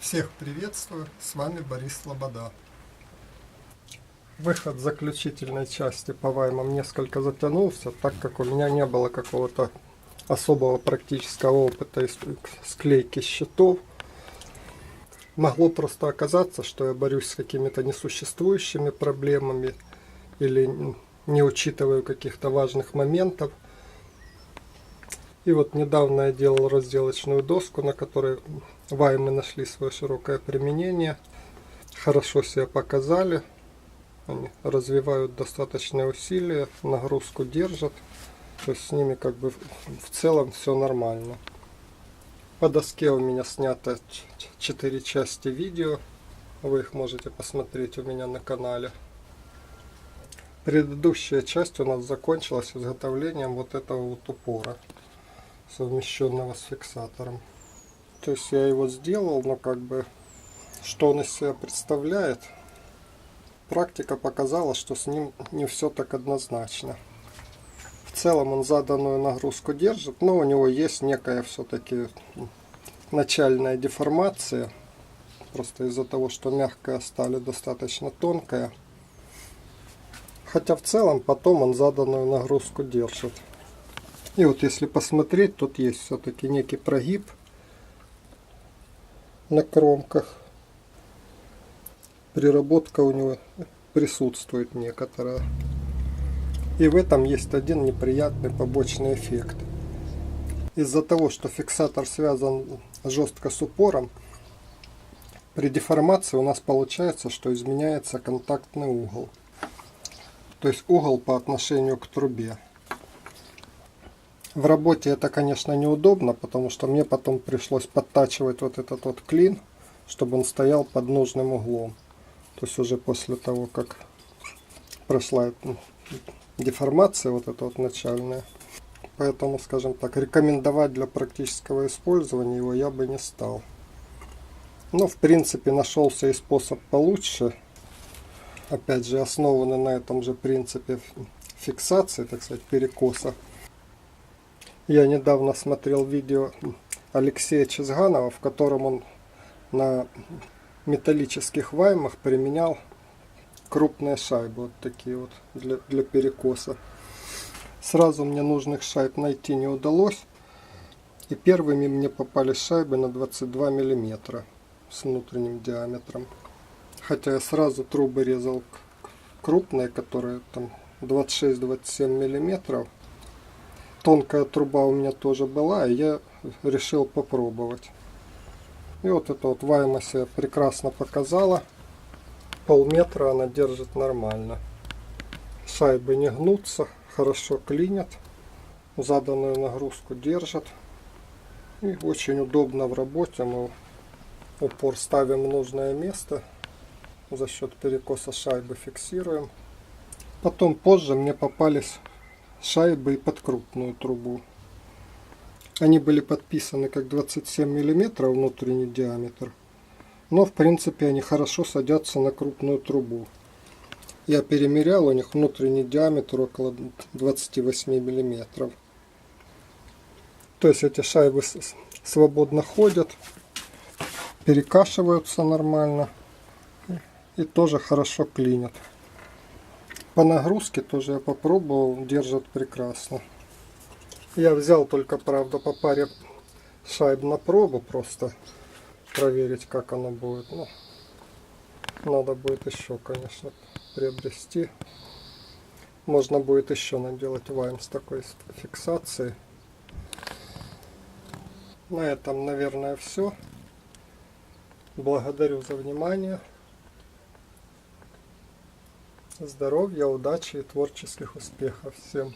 Всех приветствую, с вами Борис Лобода. Выход заключительной части по ваймам несколько затянулся, так как у меня не было какого-то особого практического опыта склейки щитов. Могло просто оказаться, что я борюсь с какими-то несуществующими проблемами или не учитываю каких-то важных моментов. И вот недавно я делал разделочную доску, на которой ваймы нашли свое широкое применение. Хорошо себя показали. Они развивают достаточное усилие, нагрузку держат. То есть с ними как бы в целом все нормально. По доске у меня снято 4 части видео. Вы их можете посмотреть у меня на канале. Предыдущая часть у нас закончилась изготовлением вот этого вот упора, совмещенного с фиксатором. То есть я его сделал, но как бы что он из себя представляет, практика показала, что с ним не все так однозначно. В целом он заданную нагрузку держит, но у него есть некая все-таки начальная деформация, просто из-за того, что мягкая сталь достаточно тонкая. Хотя в целом потом он заданную нагрузку держит. И вот если посмотреть, тут есть все-таки некий прогиб на кромках. Приработка у него присутствует некоторая. И в этом есть один неприятный побочный эффект. Из-за того, что фиксатор связан жестко с упором, при деформации у нас получается, что изменяется контактный угол. То есть угол по отношению к трубе. В работе это, конечно, неудобно, потому что мне потом пришлось подтачивать вот этот вот клин, чтобы он стоял под нужным углом. То есть уже после того, как прошла деформация вот эта вот начальная. Поэтому, скажем так, рекомендовать для практического использования его я бы не стал. Но, в принципе, нашелся и способ получше. Опять же, основанный на этом же принципе фиксации, так сказать, перекоса. Я недавно смотрел видео Алексея Чизганова, в котором он на металлических ваймах применял крупные шайбы, вот такие вот, для перекоса. Сразу мне нужных шайб найти не удалось. И первыми мне попались шайбы на 22 мм с внутренним диаметром. Хотя я сразу трубы резал крупные, которые там 26-27 мм. Тонкая труба у меня тоже была, и я решил попробовать. И вот эта вот вайма себя прекрасно показала. Полметра она держит нормально. Шайбы не гнутся, хорошо клинят. Заданную нагрузку держат. И очень удобно в работе. Мы упор ставим в нужное место. За счет перекоса шайбы фиксируем. Потом позже мне попались шайбы и под крупную трубу. Они были подписаны как 27 мм внутренний диаметр. Но в принципе они хорошо садятся на крупную трубу. Я перемерял, у них внутренний диаметр около 28 мм. То есть эти шайбы свободно ходят, перекашиваются нормально и тоже хорошо клинят. По нагрузке тоже я попробовал, держат прекрасно. Я взял только, правда, по паре шайб на пробу, просто проверить, как оно будет. Ну, надо будет еще, конечно, приобрести. Можно будет еще наделать вайм с такой фиксацией. На этом, наверное, все. Благодарю за внимание. Здоровья, удачи и творческих успехов всем!